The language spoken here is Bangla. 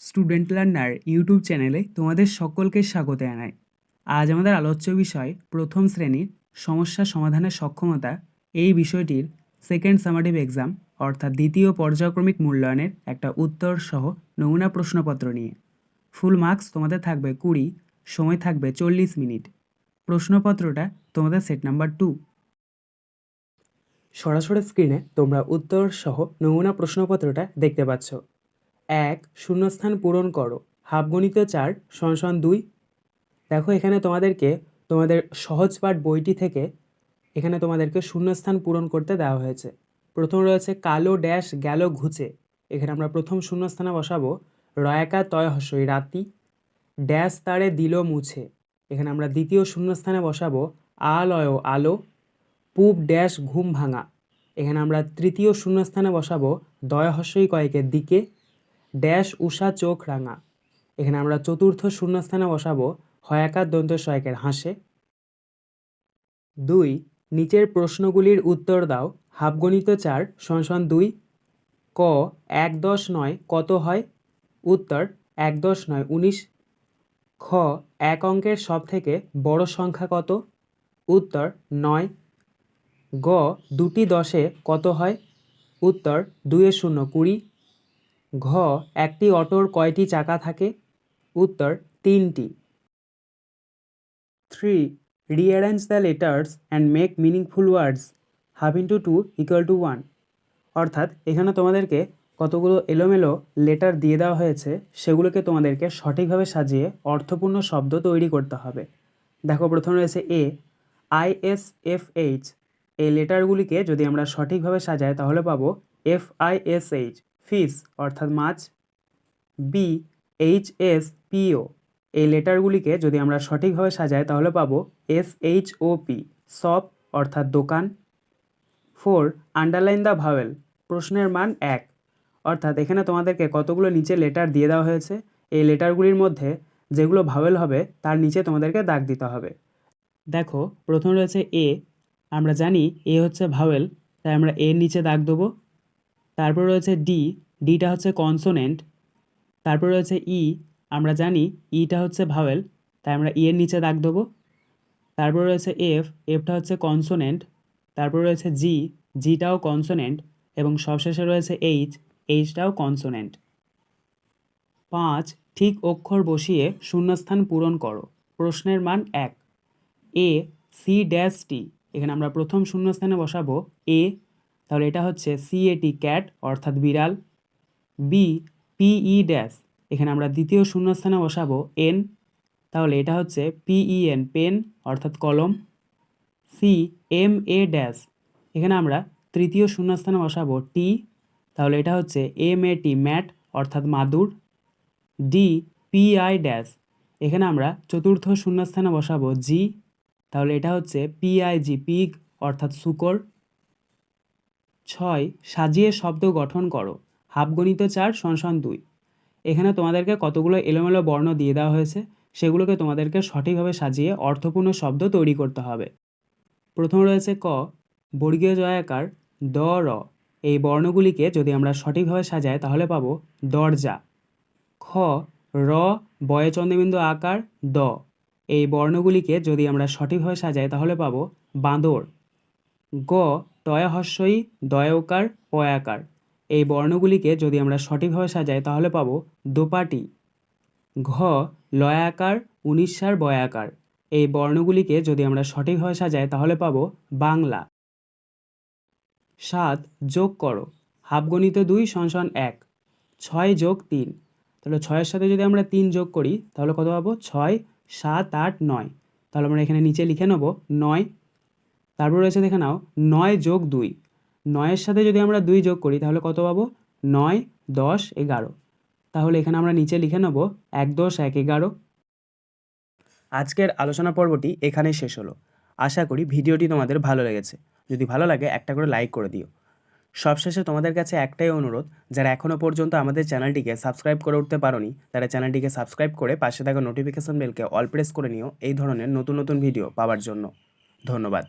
স্টুডেন্ট লার্নার ইউটিউব চ্যানেলে তোমাদের সকলকে স্বাগত জানাই। আজ আমাদের আলোচ্য বিষয় প্রথম শ্রেণীর সমস্যা সমাধানের সক্ষমতা এই বিষয়টির সেকেন্ড সামাটিভ এক্সাম অর্থাৎ দ্বিতীয় পর্যায়ক্রমিক মূল্যায়নের একটা উত্তর সহ নমুনা প্রশ্নপত্র নিয়ে। ফুল মার্কস তোমাদের থাকবে 20, সময় থাকবে 40 মিনিট। প্রশ্নপত্রটা তোমাদের সেট নাম্বার 2। সরাসরি স্ক্রিনে তোমরা উত্তর সহ নমুনা প্রশ্নপত্রটা দেখতে পাচ্ছ। 1 শূন্যস্থান পূরণ করো, হাফগণিত 4 = 2। দেখো এখানে তোমাদেরকে তোমাদের সহজ পাঠ বইটি থেকে এখানে তোমাদেরকে শূন্যস্থান পূরণ করতে দেওয়া হয়েছে। প্রথম রয়েছে কালো ড্যাশ গেল ঘুচে, এখানে আমরা প্রথম শূন্যস্থানে বসাবো রয়াকা তয় হস্যই রাতি। ড্যাশ তারে দিল মুছে, এখানে আমরা দ্বিতীয় শূন্যস্থানে বসাবো আলয় আলো। পূব ড্যাশ ঘুম ভাঙা, এখানে আমরা তৃতীয় শূন্যস্থানে বসাবো দয় হস্যই কয়েকের দিকে। ড্যাশ উষা চোখ রাঙা, এখানে আমরা চতুর্থ শূন্যস্থানে বসাবো হয়াকার দন্ত শয়কের হাসে। 2 নিচের প্রশ্নগুলির উত্তর দাও, হাফগণিত 4 = 2। ক 1 10 9 কত হয়? উত্তর 1 10 9 19। খ এক অঙ্কের সবথেকে বড় সংখ্যা কত? উত্তর 9। গ দুটি 10-এ কত হয়? উত্তর 2 এর 0 20। ঘ একটি অটোর কয়টি চাকা থাকে? উত্তর 3টি। 3 rearrange the letters and make meaningful words half into 2 = 1। অর্থাৎ এখানে তোমাদেরকে কতগুলো এলোমেলো লেটার দিয়ে দেওয়া হয়েছে, সেগুলোকে তোমাদেরকে সঠিকভাবে সাজিয়ে অর্থপূর্ণ শব্দ তৈরি করতে হবে। দেখো প্রথমে রয়েছে এ ISFH, এই লেটারগুলিকে যদি আমরা সঠিকভাবে সাজাই তাহলে পাবো FISH ফিশ অর্থাৎ মাছ। BHSPO, এই লেটারগুলিকে যদি আমরা সঠিকভাবে সাজাই তাহলে পাবো SHOP শপ অর্থাৎ দোকান। 4 আন্ডারলাইন দ্য ভাওয়েল, প্রশ্নের মান 1। অর্থাৎ এখানে তোমাদেরকে কতগুলো নিচে লেটার দিয়ে দেওয়া হয়েছে, এই লেটারগুলির মধ্যে যেগুলো ভাওয়েল হবে তার নিচে তোমাদেরকে দাগ দিতে হবে। দেখো প্রথম রয়েছে এ, আমরা জানি এ হচ্ছে ভাওয়েল, তাই আমরা এর নিচে দাগ দেবো। তারপর রয়েছে ডি, ডিটা হচ্ছে কনসোনেন্ট। তারপর রয়েছে ই, আমরা জানি ইটা হচ্ছে ভাওয়েল, তাই আমরা ই এর নিচে দাগ দেবো। তারপর রয়েছে এফ, এফটা হচ্ছে কনসোনেন্ট। তারপর রয়েছে জি, জিটাও কনসোনেন্ট। এবং সবশেষে রয়েছে এইচ, এইচটাও কনসোনেন্ট। 5 ঠিক অক্ষর বসিয়ে শূন্যস্থান পূরণ করো, প্রশ্নের মান 1। এ C-T, এখানে আমরা প্রথম শূন্যস্থানে বসাবো এ, তাহলে এটা হচ্ছে CAT ক্যাট অর্থাৎ বিড়াল। বি PE-, এখানে আমরা দ্বিতীয় শূন্যস্থানে বসাবো এন, তাহলে এটা হচ্ছে PEN পেন অর্থাৎ কলম। CMA-, এখানে আমরা তৃতীয় শূন্যস্থানে বসাবো টি, তাহলে এটা হচ্ছে MAT ম্যাট অর্থাৎ মাদুর। DPI-, এখানে আমরা চতুর্থ শূন্যস্থানে বসাবো জি, তাহলে এটা হচ্ছে PIG পিগ অর্থাৎ শূকর। 6 সাজিয়ে শব্দ গঠন করো, হাফগণিত 4 = 2। এখানে তোমাদেরকে কতগুলো এলোমেলো বর্ণ দিয়ে দেওয়া হয়েছে, সেগুলোকে তোমাদেরকে সঠিকভাবে সাজিয়ে অর্থপূর্ণ শব্দ তৈরি করতে হবে। প্রথম রয়েছে ক বর্গীয় জয়াকার দ র, এই বর্ণগুলিকে যদি আমরা সঠিকভাবে সাজাই তাহলে পাবো দরজা। খ র বয়ে চন্দ্রবিন্দু আকার দ, এই বর্ণগুলিকে যদি আমরা সঠিকভাবে সাজাই তাহলে পাবো বাঁদর। গ টয় হস্যই দয়কার পয়াকার, এই বর্ণগুলিকে যদি আমরা সঠিকভাবে সাজাই তাহলে পাবো দোপাটি। ঘ লয়াকার 19 বয়াকার, এই বর্ণগুলিকে যদি আমরা সঠিকভাবে সাজাই তাহলে পাবো বাংলা। 7 যোগ করো, হাফগণিত 2 = 1। 6 + 3, তাহলে 6-এর সাথে যদি আমরা 3 যোগ করি তাহলে কত পাবো 6 7 8 9, তাহলে আমরা এখানে নিচে লিখে নেব 9। তারপর রয়েছে দেখে নাও 9 + 2, 9-এর সাথে যদি আমরা 2 যোগ করি তাহলে কত পাবো 9 10 11, তাহলে এখানে আমরা নিচে লিখে নেব 1 10 1 11। আজকের আলোচনা পর্বটি এখানেই শেষ হলো। আশা করি ভিডিওটি তোমাদের ভালো লেগেছে। যদি ভালো লাগে একটা করে লাইক করে দিও। সবশেষে তোমাদের কাছে একটাই অনুরোধ, যারা এখনও পর্যন্ত আমাদের চ্যানেলটিকে সাবস্ক্রাইব করে উঠতে পারোনি তারা চ্যানেলটিকে সাবস্ক্রাইব করে পাশে থাকা নোটিফিকেশন বেলকে অল প্রেস করে নিও এই ধরনের নতুন নতুন ভিডিও পাওয়ার জন্য। ধন্যবাদ।